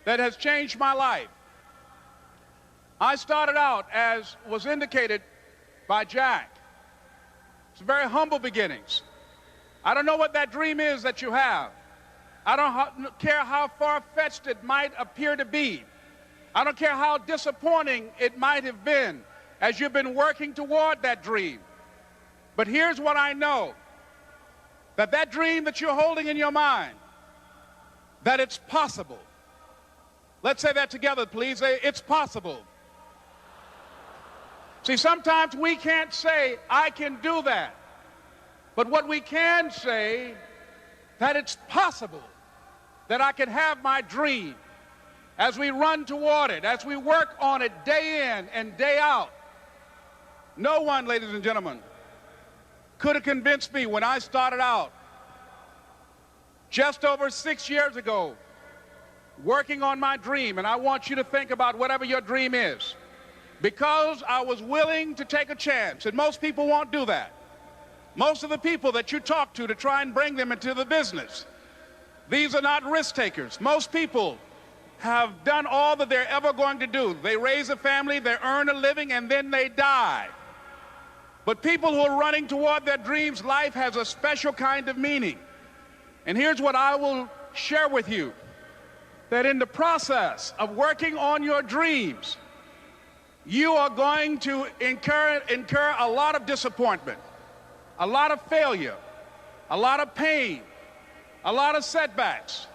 that has changed my life. I started out, as was indicated by Jack. It's very humble beginnings. I don't know what that dream is that you have. I don't care how far-fetched it might appear to be. I don't care how disappointing it might have been as you've been working toward that dream. But here's what I know, that that dream that you're holding in your mind, that it's possible. Let's say that together, please. It's possible. See, sometimes we can't say, I can do that. But what we can say, that it's possible that I can have my dream as we run toward it, as we work on it day in and day out. No one, ladies and gentlemen, could have convinced me when I started out just over 6 years ago working on my dream, and I want you to think about whatever your dream is, because I was willing to take a chance, and most people won't do that. Most of the people that you talk to try and bring them into the business, these are not risk takers. Most people have done all that they're ever going to do. They raise a family, they earn a living, and then they die. But people who are running toward their dreams, life has a special kind of meaning. And here's what I will share with you, that in the process of working on your dreams, you are going to incur a lot of disappointment, a lot of failure, a lot of pain, a lot of setbacks,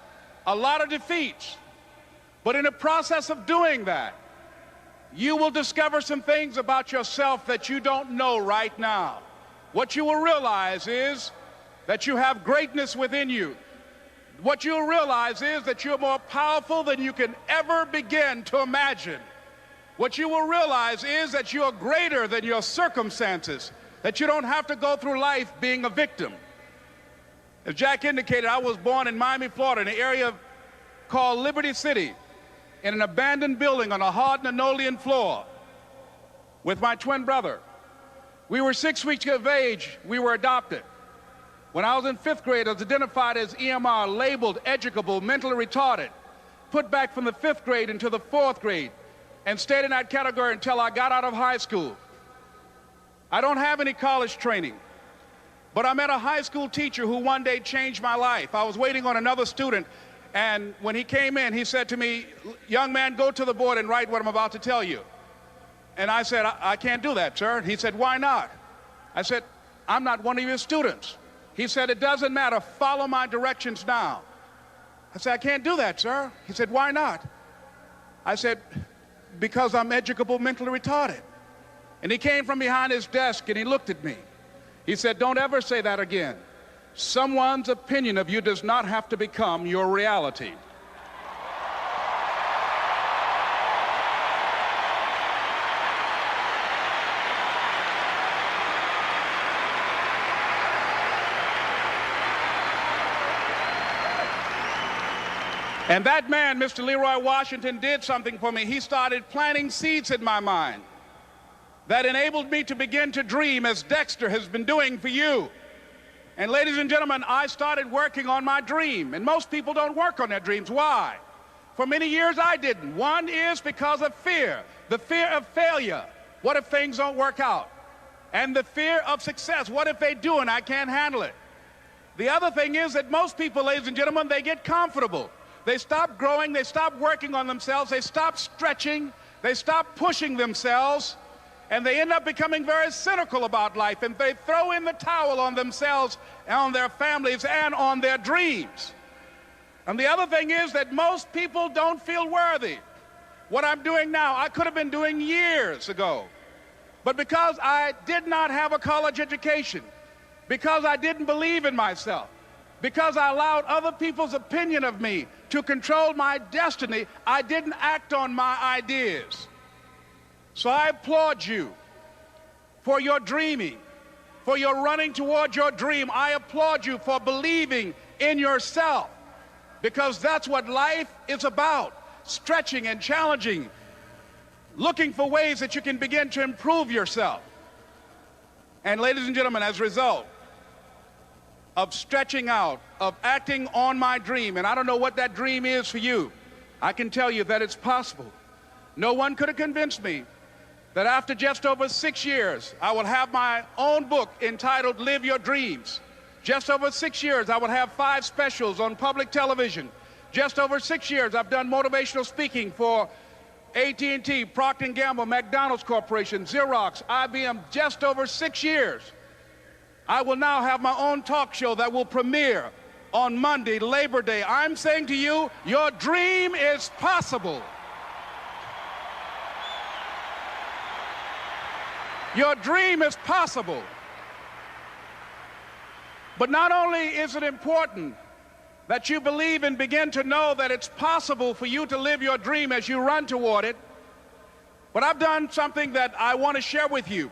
a lot of defeats. But in the process of doing that, you will discover some things about yourself that you don't know right now. What you will realize is that you have greatness within you. What you'll realize is that you're more powerful than you can ever begin to imagine. What you will realize is that you're greater than your circumstances, that you don't have to go through life being a victim. As Jack indicated, I was born in Miami, Florida, in an area called Liberty City, in an abandoned building on a hard linoleum floor with my twin brother. We were 6 weeks of age. We were adopted. When I was in 5th grade, I was identified as EMR, labeled educable, mentally retarded, put back from the 5th grade into the 4th grade, and stayed in that category until I got out of high school. I don't have any college training, but I met a high school teacher who one day changed my life. I was waiting on another student, and when he came in, he said to me, young man, go to the board and write what I'm about to tell you. And I said, I can't do that, sir. He said, why not? I said, I'm not one of your students. He said, it doesn't matter, follow my directions now. I said, I can't do that, sir. He said, why not? I said, because I'm educable, mentally retarded. And he came from behind his desk and he looked at me. He said, don't ever say that again. Someone's opinion of you does not have to become your reality. And that man, Mr. Leroy Washington, did something for me. He started planting seeds in my mind that enabled me to begin to dream, as Dexter has been doing for you. And ladies and gentlemen, I started working on my dream. And most people don't work on their dreams. Why? For many years I didn't. One is because of fear. The fear of failure. What if things don't work out? And the fear of success. What if they do and I can't handle it? The other thing is that most people, ladies and gentlemen, they get comfortable. They stop growing, they stop working on themselves, they stop stretching, they stop pushing themselves, and they end up becoming very cynical about life, and they throw in the towel on themselves, and on their families, and on their dreams. And the other thing is that most people don't feel worthy. What I'm doing now, I could have been doing years ago. But because I did not have a college education, because I didn't believe in myself, because I allowed other people's opinion of me to control my destiny, I didn't act on my ideas. So I applaud you for your dreaming, for your running toward your dream. I applaud you for believing in yourself, because that's what life is about, stretching and challenging, looking for ways that you can begin to improve yourself. And ladies and gentlemen, as a result of stretching out, of acting on my dream, and I don't know what that dream is for you. I can tell you that it's possible. No one could have convinced me that after just over 6 years, I will have my own book entitled Live Your Dreams. Just over 6 years, I would have 5 specials on public television. Just over 6 years, I've done motivational speaking for AT&T, Procter & Gamble, McDonald's Corporation, Xerox, IBM. Just over 6 years. I will now have my own talk show that will premiere on Monday, Labor Day. I'm saying to you, your dream is possible. Your dream is possible. But not only is it important that you believe and begin to know that it's possible for you to live your dream as you run toward it, but I've done something that I want to share with you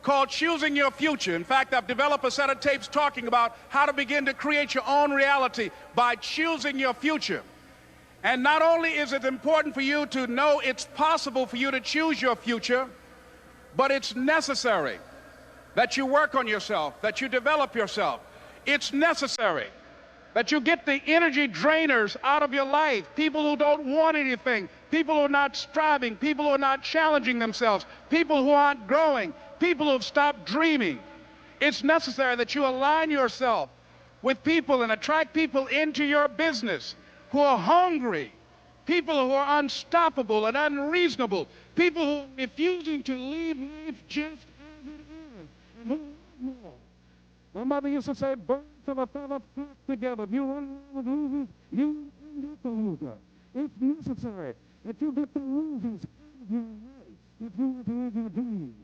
called Choosing Your Future. In fact, I've developed a set of tapes talking about how to begin to create your own reality by choosing your future. And not only is it important for you to know it's possible for you to choose your future, but it's necessary that you work on yourself, that you develop yourself. It's necessary that you get the energy drainers out of your life, people who don't want anything, people who are not striving, people who are not challenging themselves, people who aren't growing, people who have stopped dreaming. It's necessary that you align yourself with people and attract people into your business who are hungry, people who are unstoppable and unreasonable, people who are refusing to leave life just as it is. My mother used to say, birds of a feather flock together. If you want to lose, you get the loser. It's necessary that you get the losers out of your life if you want to live your dream.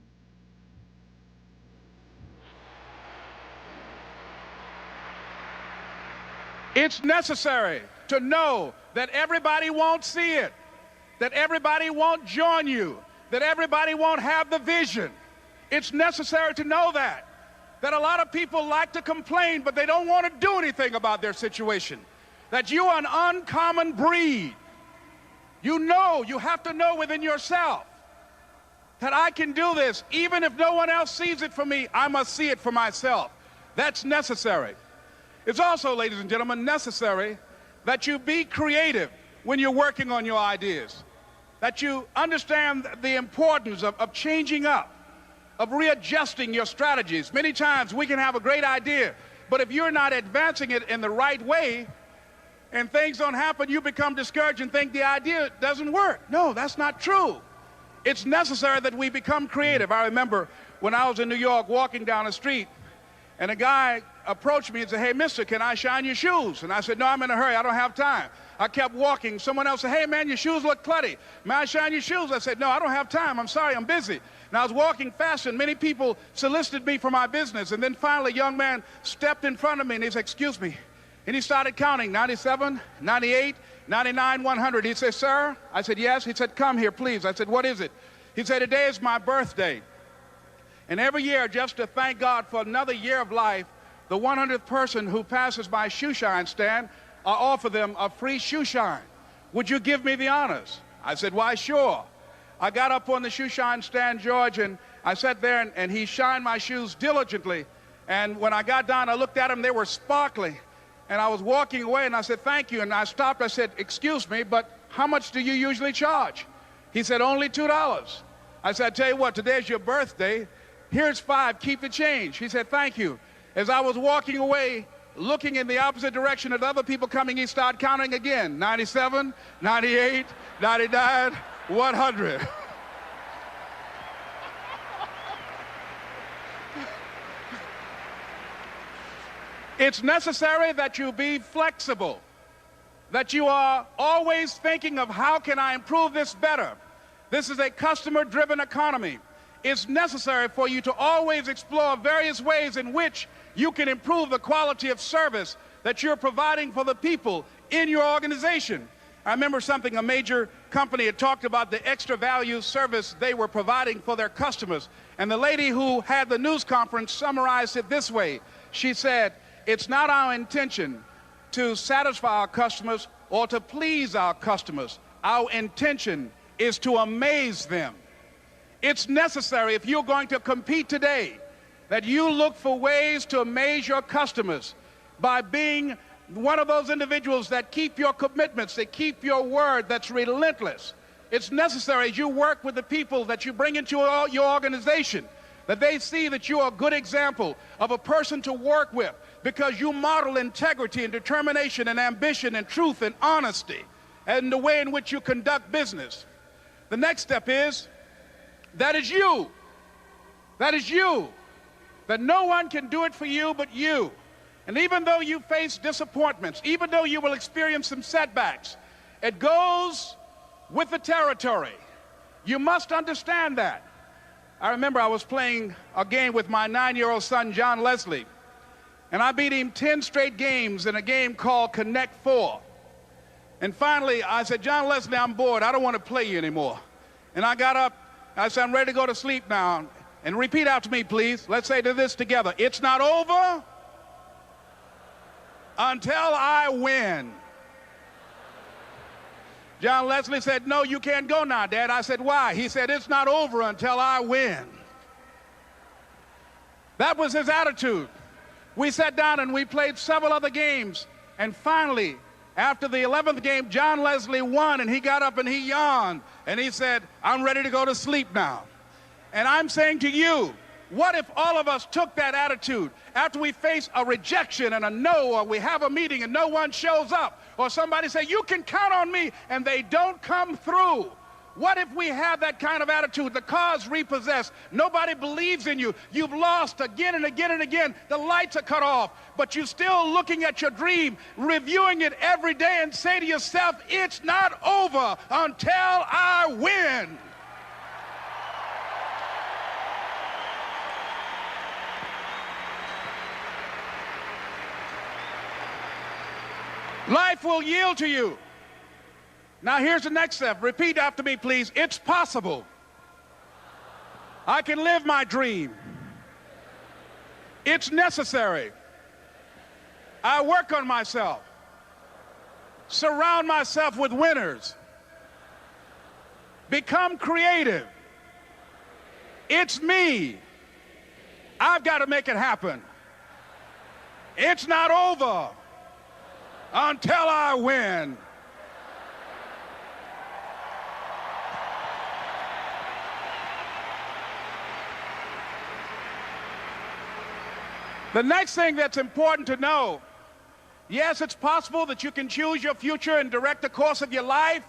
It's necessary to know that everybody won't see it, that everybody won't join you, that everybody won't have the vision. It's necessary to know that a lot of people like to complain, but they don't want to do anything about their situation, that you are an uncommon breed. You know, you have to know within yourself that I can do this. Even if no one else sees it for me, I must see it for myself. That's necessary. It's also, ladies and gentlemen, necessary that you be creative when you're working on your ideas, that you understand the importance of changing up, of readjusting your strategies. Many times we can have a great idea, but if you're not advancing it in the right way and things don't happen, you become discouraged and think the idea doesn't work. No, that's not true. It's necessary that we become creative. I remember when I was in New York walking down the street, and a guy approached me and said, "Hey, mister, can I shine your shoes?" And I said, "No, I'm in a hurry. I don't have time." I kept walking. Someone else said, "Hey, man, your shoes look clutty. May I shine your shoes?" I said, "No, I don't have time. I'm sorry, I'm busy." And I was walking fast, and many people solicited me for my business. And then finally, a young man stepped in front of me, and he said, "Excuse me." And he started counting, 97, 98, 99, 100. He said, "Sir?" I said, "Yes." He said, "Come here, please." I said, "What is it?" He said, "Today is my birthday. And every year, just to thank God for another year of life, the 100th person who passes my shoe shine stand, I offer them a free shoe shine. Would you give me the honors?" I said, "Why, sure." I got up on the shoe shine stand, George, and I sat there, and he shined my shoes diligently. And when I got down, I looked at them, they were sparkling. And I was walking away, and I said, "Thank you." And I stopped, I said, "Excuse me, but how much do you usually charge?" He said, "Only $2. I said, "I tell you what, today's your birthday. Here's $5, keep the change." He said, "Thank you." As I was walking away, looking in the opposite direction at other people coming, he started counting again. 97, 98, 99, 100. It's necessary that you be flexible, that you are always thinking of how can I improve this better. This is a customer-driven economy. It's necessary for you to always explore various ways in which you can improve the quality of service that you're providing for the people in your organization. I remember something, a major company had talked about the extra value service they were providing for their customers. And the lady who had the news conference summarized it this way. She said, "It's not our intention to satisfy our customers or to please our customers. Our intention is to amaze them." It's necessary, if you're going to compete today, that you look for ways to amaze your customers by being one of those individuals that keep your commitments, that keep your word, that's relentless. It's necessary as you work with the people that you bring into your organization, that they see that you are a good example of a person to work with because you model integrity and determination and ambition and truth and honesty and the way in which you conduct business. The next step is, that is you. That is you. That no one can do it for you but you. And even though you face disappointments, even though you will experience some setbacks, it goes with the territory. You must understand that. I remember I was playing a game with my 9-year-old son, John Leslie, and I beat him 10 straight games in a game called Connect 4. And finally, I said, John Leslie, I'm bored. I don't want to play you anymore. And I got up. I said, I'm ready to go to sleep now. And repeat after me, please. Let's say this together. It's not over until I win. John Leslie said, no, you can't go now, Dad. I said, why? He said, it's not over until I win. That was his attitude. We sat down and we played several other games. And finally, after the 11th game, John Leslie won, and he got up and he yawned. And he said, I'm ready to go to sleep now. And I'm saying to you, what if all of us took that attitude after we face a rejection and a no, or we have a meeting and no one shows up, or somebody say, you can count on me, and they don't come through? What if we have that kind of attitude? The car's repossessed. Nobody believes in you. You've lost again and again and again. The lights are cut off, but you're still looking at your dream, reviewing it every day, and say to yourself, it's not over until I win. Life will yield to you. Now here's the next step. Repeat after me, please. It's possible. I can live my dream. It's necessary. I work on myself. Surround myself with winners. Become creative. It's me. I've got to make it happen. It's not over until I win. The next thing that's important to know, yes, it's possible that you can choose your future and direct the course of your life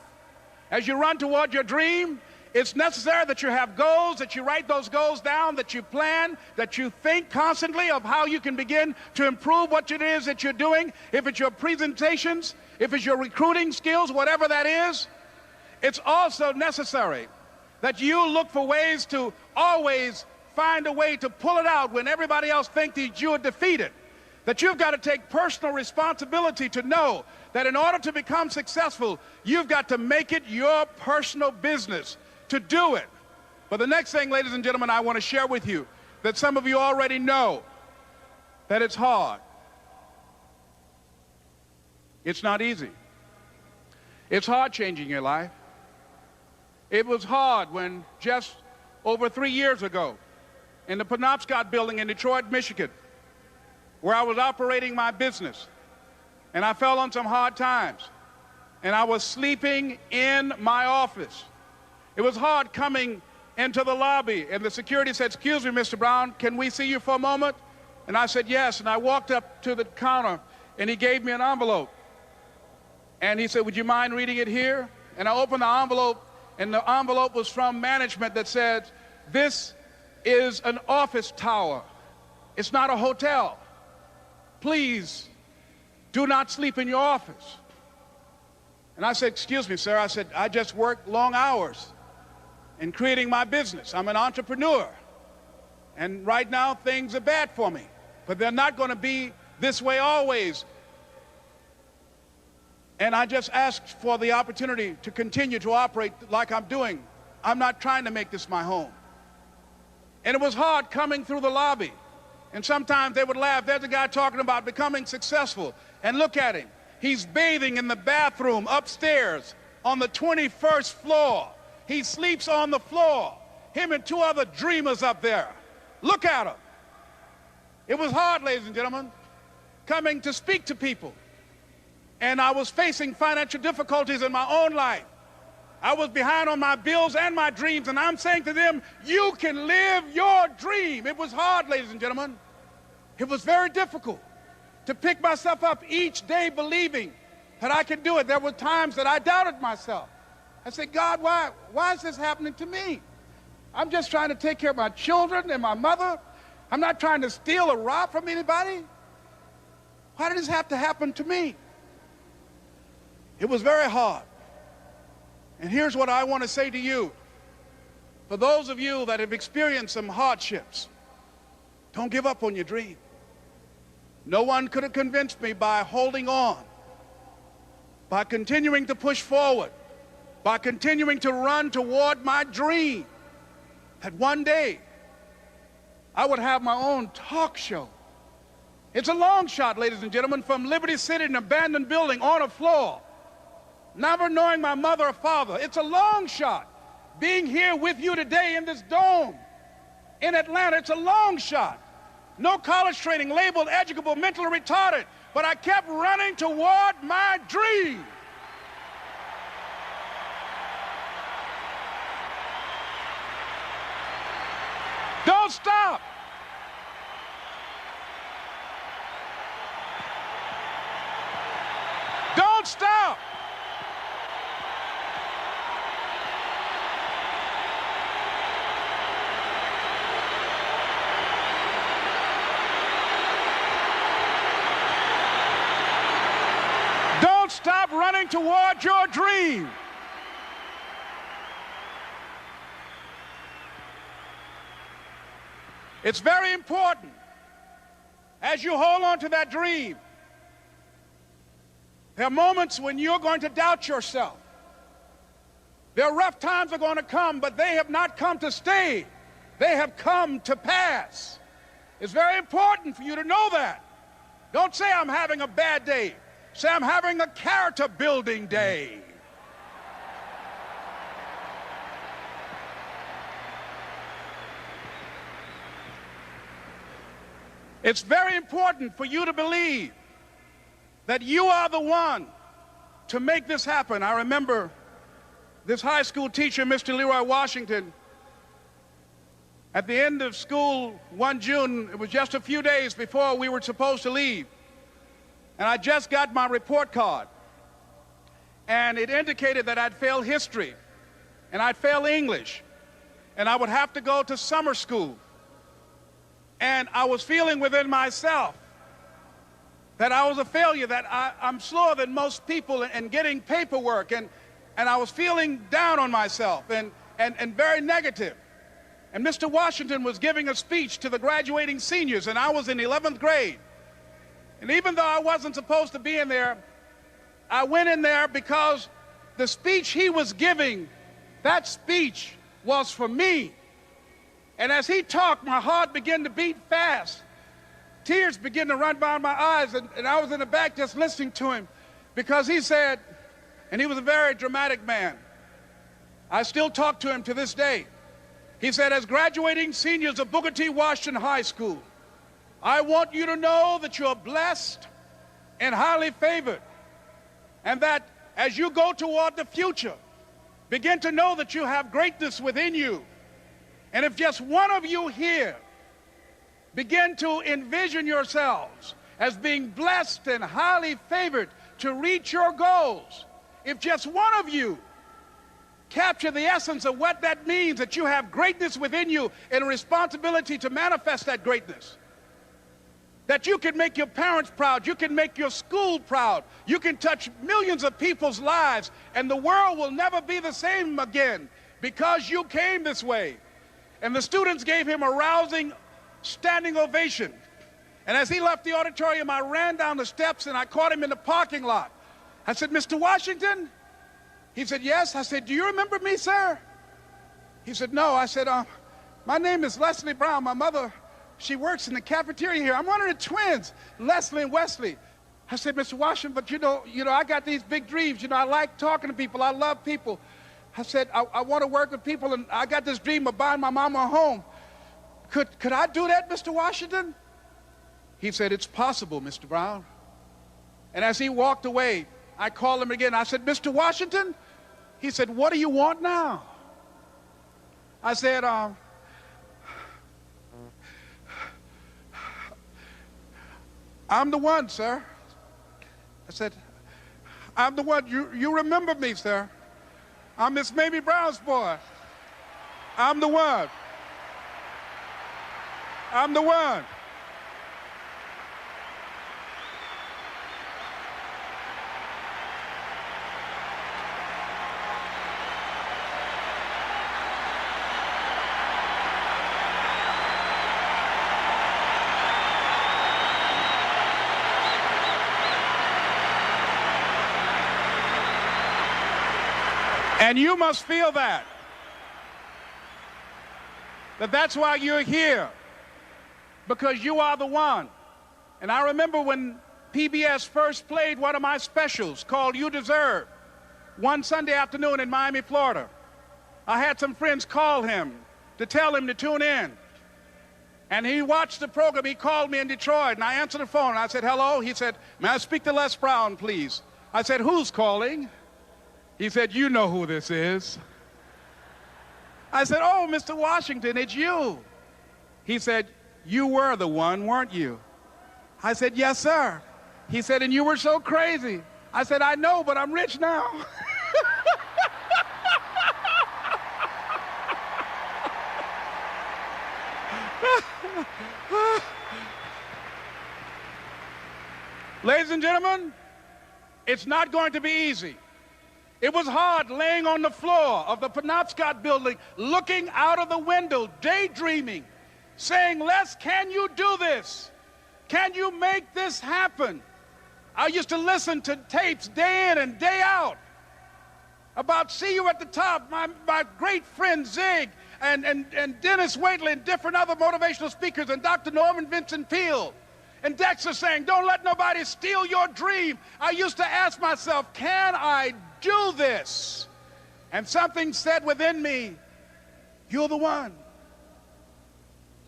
as you run toward your dream. It's necessary that you have goals, that you write those goals down, that you plan, that you think constantly of how you can begin to improve what it is that you're doing. If it's your presentations, if it's your recruiting skills, whatever that is, it's also necessary that you look for ways to always find a way to pull it out when everybody else thinks that you are defeated. That you've got to take personal responsibility to know that in order to become successful, you've got to make it your personal business to do it. But the next thing, ladies and gentlemen, I want to share with you that some of you already know that it's hard. It's not easy. It's hard changing your life. It was hard when just over 3 years ago in the Penobscot building in Detroit, Michigan, where I was operating my business, and I fell on some hard times, and I was sleeping in my office. It was hard coming into the lobby, and the security said, excuse me, Mr. Brown, can we see you for a moment? And I said, yes, and I walked up to the counter, and he gave me an envelope. And he said, would you mind reading it here? And I opened the envelope, and the envelope was from management that said, this is an office tower. It's not a hotel. Please do not sleep in your office. And I said, excuse me, sir. I said, I just work long hours in creating my business. I'm an entrepreneur. And right now, things are bad for me. But they're not going to be this way always. And I just asked for the opportunity to continue to operate like I'm doing. I'm not trying to make this my home. And it was hard coming through the lobby. And sometimes they would laugh. There's a guy talking about becoming successful. And look at him. He's bathing in the bathroom upstairs on the 21st floor. He sleeps on the floor. Him and 2 other dreamers up there. Look at him. It was hard, ladies and gentlemen, coming to speak to people. and I was facing financial difficulties in my own life. I was behind on my bills and my dreams, and I'm saying to them, you can live your dream. It was hard, ladies and gentlemen. It was very difficult to pick myself up each day believing that I could do it. There were times that I doubted myself. I said, God, why is this happening to me? I'm just trying to take care of my children and my mother. I'm not trying to steal or rob from anybody. Why did this have to happen to me? It was very hard. And here's what I want to say to you. For those of you that have experienced some hardships, don't give up on your dream. No one could have convinced me by holding on, by continuing to push forward, by continuing to run toward my dream, that one day I would have my own talk show. It's a long shot, ladies and gentlemen, from Liberty City, an abandoned building on a floor, never knowing my mother or father. It's a long shot. Being here with you today in this dome in Atlanta, it's a long shot. No college training, labeled educable, mentally retarded, but I kept running toward my dream. Don't stop. Don't stop. Don't stop running toward your dream. It's very important as you hold on to that dream. There are moments when you're going to doubt yourself. There are rough times are going to come, but they have not come to stay. They have come to pass. It's very important for you to know that. Don't say I'm having a bad day. Say I'm having a character building day. It's very important for you to believe that you are the one to make this happen. I remember this high school teacher, Mr. Leroy Washington, at the end of school one June, it was just a few days before we were supposed to leave, and I just got my report card, and it indicated that I'd failed history, and I'd failed English, and I would have to go to summer school. And I was feeling within myself that I was a failure, that I'm slower than most people in getting paperwork, and I was feeling down on myself and very negative. And Mr. Washington was giving a speech to the graduating seniors, and I was in 11th grade. And even though I wasn't supposed to be in there, I went in there because the speech he was giving, that speech was for me. And as he talked, my heart began to beat fast. Tears began to run down my eyes, and I was in the back just listening to him because he said, and he was a very dramatic man. I still talk to him to this day. He said, as graduating seniors of Booker T. Washington High School, I want you to know that you're blessed and highly favored, and that as you go toward the future, begin to know that you have greatness within you. And if just one of you here begin to envision yourselves as being blessed and highly favored to reach your goals, if just one of you capture the essence of what that means, that you have greatness within you and a responsibility to manifest that greatness, that you can make your parents proud, you can make your school proud, you can touch millions of people's lives, and the world will never be the same again because you came this way. And the students gave him a rousing standing ovation. And as he left the auditorium, I ran down the steps and I caught him in the parking lot. I said, Mr. Washington? He said, yes. I said, do you remember me, sir? He said, no. I said, my name is Leslie Brown. My mother, she works in the cafeteria here. I'm one of the twins, Leslie and Wesley. I said, Mr. Washington, but you know, I got these big dreams. You know, I like talking to people. I love people. I said, I want to work with people, and I got this dream of buying my mama a home. Could I do that, Mr. Washington? He said, it's possible, Mr. Brown. And as he walked away, I called him again. I said, Mr. Washington? He said, what do you want now? I said, I'm the one, sir. I said, I'm the one. You remember me, sir. I'm Miss Mamie Brown's boy. I'm the one. I'm the one. And you must feel that that's why you're here, because you are the one. And I remember when PBS first played one of my specials called You Deserve, one Sunday afternoon in Miami, Florida. I had some friends call him to tell him to tune in. And he watched the program. He called me in Detroit, and I answered the phone. I said, hello. He said, may I speak to Les Brown, please? I said, who's calling? He said, you know who this is. I said, oh, Mr. Washington, it's you. He said, you were the one, weren't you? I said, yes, sir. He said, and you were so crazy. I said, I know, but I'm rich now. Ladies and gentlemen, it's not going to be easy. It was hard laying on the floor of the Penobscot building, looking out of the window, daydreaming, saying, Les, can you do this? Can you make this happen? I used to listen to tapes day in and day out about See You at the Top, my great friend Zig and Dennis Waitley and different other motivational speakers and Dr. Norman Vincent Peale. And Dexter saying, don't let nobody steal your dream. I used to ask myself, can I do this? And something said within me, you're the one.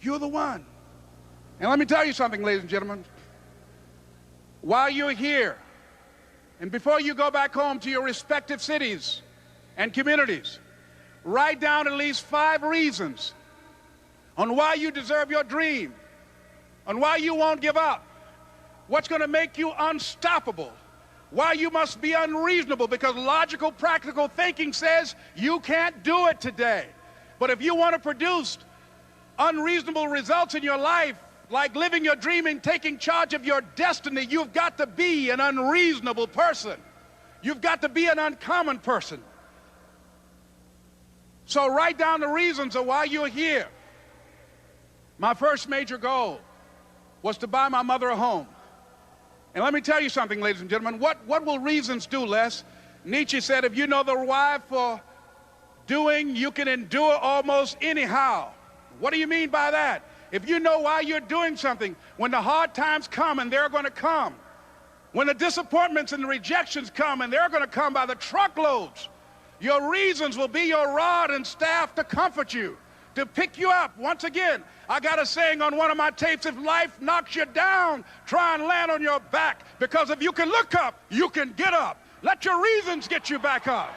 You're the one. And let me tell you something, ladies and gentlemen. While you're here, and before you go back home to your respective cities and communities, write down at least 5 reasons on why you deserve your dream, on why you won't give up, what's going to make you unstoppable, why you must be unreasonable, because logical, practical thinking says you can't do it today. But if you want to produce unreasonable results in your life, like living your dream and taking charge of your destiny, you've got to be an unreasonable person. You've got to be an uncommon person. So write down the reasons of why you're here. My first major goal was to buy my mother a home. And let me tell you something, ladies and gentlemen. What will reasons do, Les? Nietzsche said, if you know the why for doing, you can endure almost anyhow. What do you mean by that? If you know why you're doing something, when the hard times come, and they're going to come, when the disappointments and the rejections come, and they're going to come by the truckloads, your reasons will be your rod and staff to comfort you, to pick you up. Once again, I got a saying on one of my tapes, if life knocks you down, try and land on your back, because if you can look up, you can get up. Let your reasons get you back up.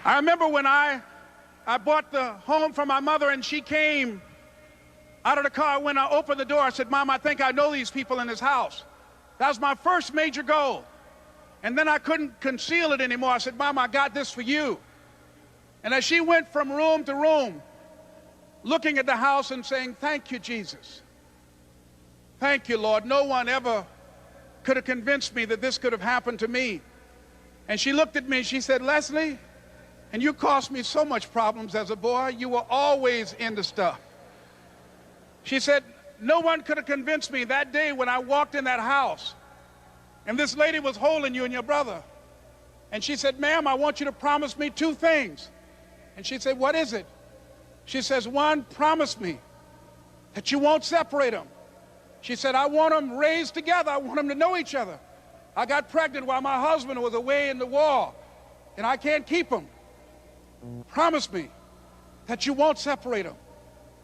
I remember when I bought the home for my mother, and she came out of the car. When I opened the door, I said, Mom, I think I know these people in this house. That was my first major goal. And then I couldn't conceal it anymore. I said, Mom, I got this for you. And as she went from room to room, looking at the house and saying, thank you, Jesus. Thank you, Lord. No one ever could have convinced me that this could have happened to me. And she looked at me and she said, Leslie, and you caused me so much problems as a boy. You were always into stuff. She said, no one could have convinced me that day when I walked in that house and this lady was holding you and your brother. And she said, ma'am, I want you to promise me 2 things. And she said, what is it? She says, 1, promise me that you won't separate them. She said, I want them raised together. I want them to know each other. I got pregnant while my husband was away in the war, and I can't keep them. Promise me that you won't separate them.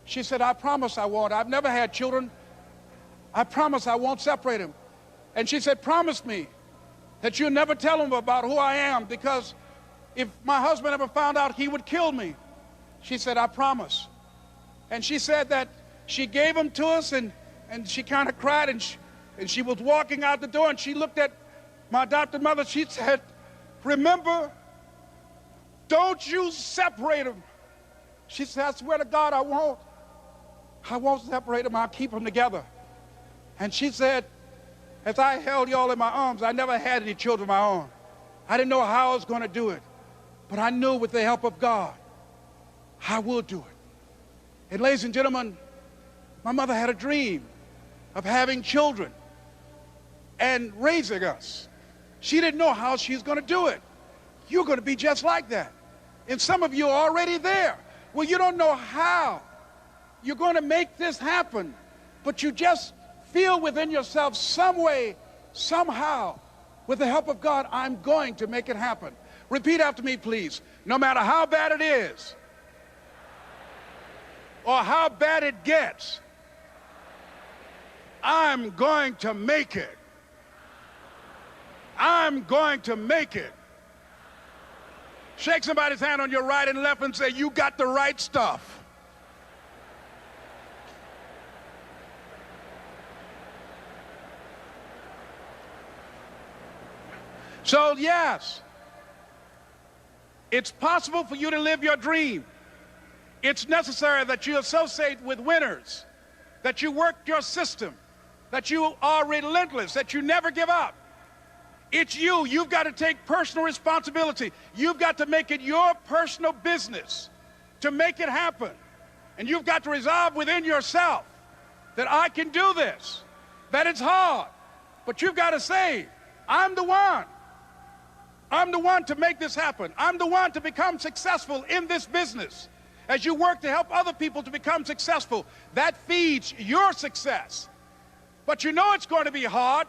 She said, I promise I won't. I've never had children. I promise I won't separate them. And she said, promise me that you'll never tell them about who I am, because if my husband ever found out, he would kill me. She said, I promise. And she said that she gave them to us, and she kind of cried, and she was walking out the door, and she looked at my adopted mother. She said, remember, don't you separate them. She said, I swear to God, I won't. I won't separate them. I'll keep them together. And she said, as I held y'all in my arms, I never had any children of my own. I didn't know how I was going to do it, but I knew with the help of God, I will do it. And ladies and gentlemen, my mother had a dream of having children and raising us. She didn't know how she was going to do it. You're going to be just like that. And some of you are already there. Well, you don't know how you're going to make this happen, but you just feel within yourself some way, somehow, with the help of God, I'm going to make it happen. Repeat after me, please. No matter how bad it is, or how bad it gets, I'm going to make it. I'm going to make it. Shake somebody's hand on your right and left and say, you got the right stuff. So yes, it's possible for you to live your dream. It's necessary that you associate with winners, that you work your system, that you are relentless, that you never give up. It's you. You've got to take personal responsibility. You've got to make it your personal business to make it happen. And you've got to resolve within yourself that I can do this, that it's hard, but you've got to say, I'm the one. I'm the one to make this happen. I'm the one to become successful in this business. As you work to help other people to become successful, that feeds your success. But you know it's going to be hard,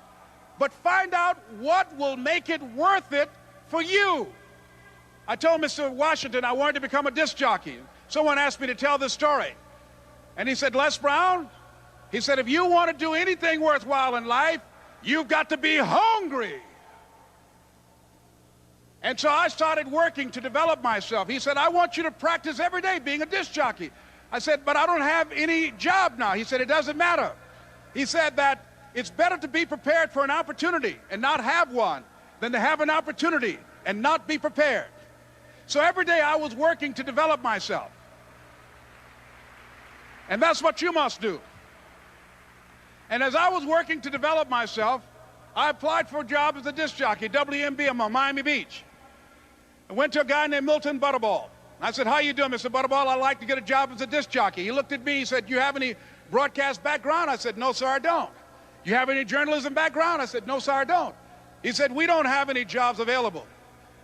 but find out what will make it worth it for you. I told Mr. Washington I wanted to become a disc jockey. Someone asked me to tell this story. And he said, Les Brown, he said, if you want to do anything worthwhile in life, you've got to be hungry. And so I started working to develop myself. He said, I want you to practice every day being a disc jockey. I said, but I don't have any job now. He said, it doesn't matter. He said that it's better to be prepared for an opportunity and not have one than to have an opportunity and not be prepared. So every day I was working to develop myself. And that's what you must do. And as I was working to develop myself, I applied for a job as a disc jockey, WMBM on Miami Beach. I went to a guy named Milton Butterball. I said, how you doing, Mr. Butterball? I'd like to get a job as a disc jockey. He looked at me, he said, you have any broadcast background? I said, no, sir, I don't. You have any journalism background? I said, no, sir, I don't. He said, we don't have any jobs available.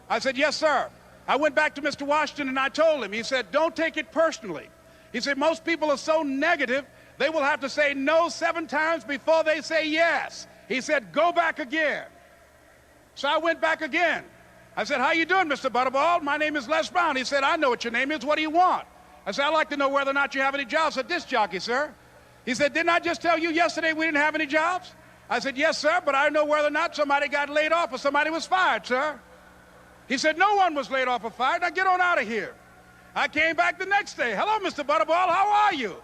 I said, yes, sir. I went back to Mr. Washington and I told him. He said, don't take it personally. He said, most people are so negative, they will have to say no 7 times before they say yes. He said, go back again. So I went back again. I said, how you doing, Mr. Butterball? My name is Les Brown. He said, I know what your name is. What do you want? I said, I'd like to know whether or not you have any jobs as a disc jockey, sir. He said, didn't I just tell you yesterday we didn't have any jobs? I said, yes, sir, but I know whether or not somebody got laid off or somebody was fired, sir. He said, no one was laid off or fired. Now get on out of here. I came back the next day. Hello, Mr. Butterball, how are you?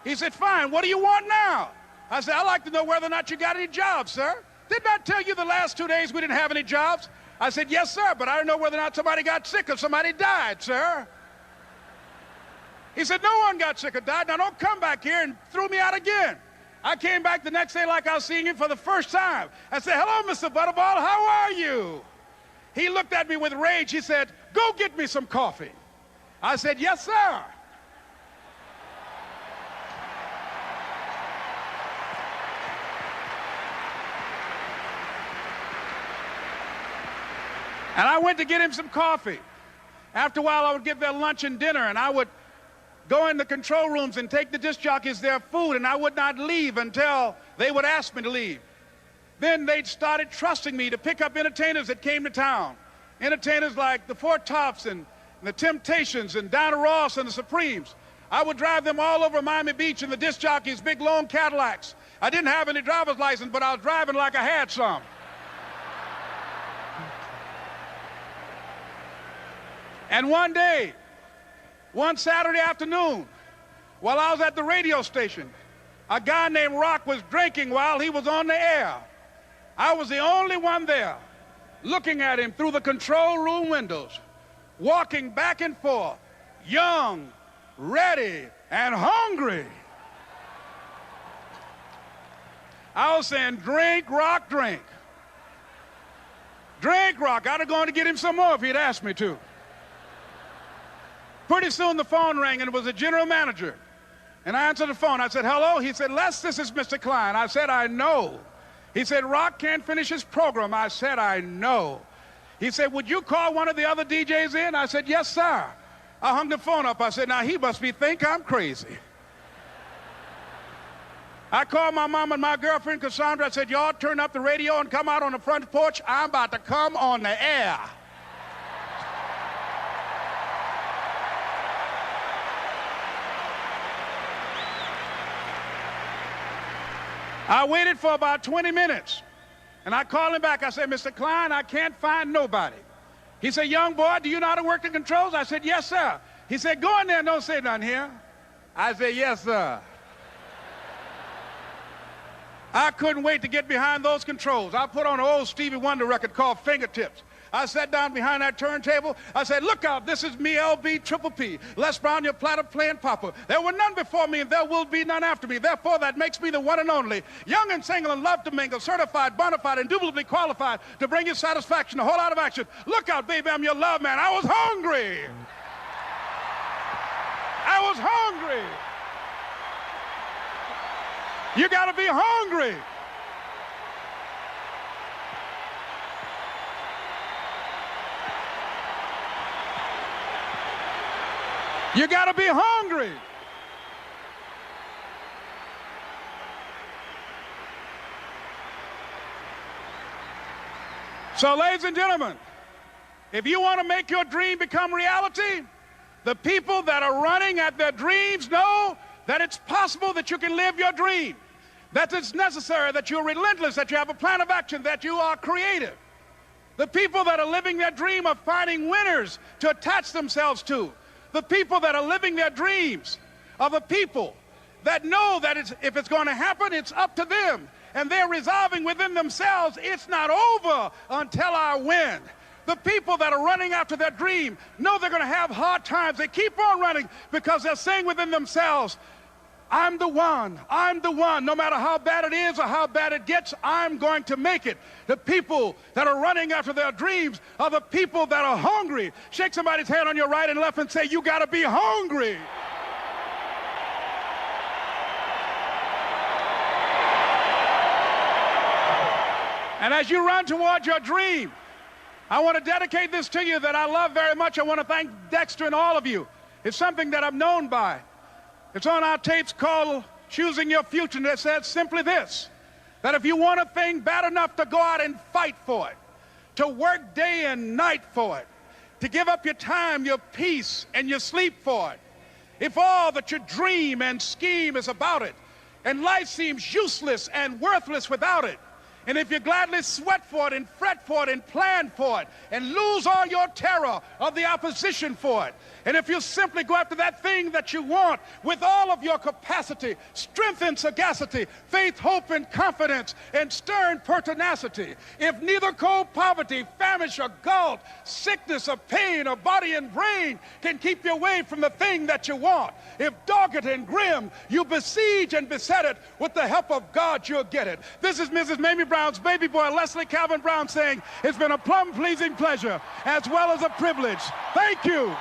He said, fine, what do you want now? I said, I'd like to know whether or not you got any jobs, sir. Didn't I tell you the last 2 days we didn't have any jobs? I said, yes, sir, but I don't know whether or not somebody got sick or somebody died, sir. He said, no one got sick or died. Now don't come back here and throw me out again. I came back the next day like I was seeing him for the first time. I said, hello, Mr. Butterball, how are you? He looked at me with rage. He said, go get me some coffee. I said, yes, sir. And I went to get him some coffee. After a while, I would give their lunch and dinner, and I would go in the control rooms and take the disc jockeys their food, and I would not leave until they would ask me to leave. Then they started trusting me to pick up entertainers that came to town. Entertainers like the Four Tops and and the Temptations and Diana Ross and the Supremes. I would drive them all over Miami Beach in the disc jockeys, big long Cadillacs. I didn't have any driver's license, but I was driving like I had some. And one day, one Saturday afternoon, while I was at the radio station, a guy named Rock was drinking while he was on the air. I was the only one there, looking at him through the control room windows, walking back and forth, young, ready, and hungry. I was saying, drink, Rock, drink. Drink, Rock. I'd have gone to get him some more if he'd asked me to. Pretty soon the phone rang, and it was the general manager. And I answered the phone. I said, hello? He said, Les, this is Mr. Klein. I said, I know. He said, Rock can't finish his program. I said, I know. He said, would you call one of the other DJs in? I said, yes, sir. I hung the phone up. I said, now he must think I'm crazy. I called my mom and my girlfriend, Cassandra. I said, y'all turn up the radio and come out on the front porch. I'm about to come on the air. I waited for about 20 minutes, and I called him back. I said, Mr. Klein, I can't find nobody. He said, young boy, do you know how to work the controls? I said, yes, sir. He said, go in there and don't say nothing here. I said, yes, sir. I couldn't wait to get behind those controls. I put on an old Stevie Wonder record called Fingertips. I sat down behind that turntable. I said, look out, this is me, LB Triple P. Les Brown, your platter playing Papa. There were none before me, and there will be none after me. Therefore, that makes me the one and only. Young and single and love to mingle, certified, bona fide, indubitably qualified to bring you satisfaction, a whole lot of action. Look out, baby, I'm your love man. I was hungry. I was hungry. You got to be hungry. You got to be hungry. So, ladies and gentlemen, if you want to make your dream become reality, the people that are running at their dreams know that it's possible that you can live your dream, that it's necessary, that you're relentless, that you have a plan of action, that you are creative. The people that are living their dream are finding winners to attach themselves to. The people that are living their dreams are the people that know that if it's going to happen, it's up to them. And they're resolving within themselves, it's not over until I win. The people that are running after their dream know they're going to have hard times. They keep on running because they're saying within themselves, I'm the one, no matter how bad it is or how bad it gets, I'm going to make it. The people that are running after their dreams are the people that are hungry. Shake somebody's hand on your right and left and say, you got to be hungry. And as you run towards your dream, I want to dedicate this to you that I love very much. I want to thank Dexter and all of you. It's something that I'm known by. It's on our tapes called Choosing Your Future, and it says simply this, that if you want a thing bad enough to go out and fight for it, to work day and night for it, to give up your time, your peace, and your sleep for it, if all that you dream and scheme is about it, and life seems useless and worthless without it, and if you gladly sweat for it and fret for it and plan for it and lose all your terror of the opposition for it, and if you simply go after that thing that you want with all of your capacity, strength and sagacity, faith, hope, and confidence, and stern pertinacity, if neither cold poverty, famish, or gulf, sickness, or pain, or body and brain can keep you away from the thing that you want, if dogged and grim, you besiege and beset it, with the help of God, you'll get it. This is Mrs. Mamie Brown's baby boy, Leslie Calvin Brown, saying, it's been a plumb pleasing pleasure, as well as a privilege. Thank you.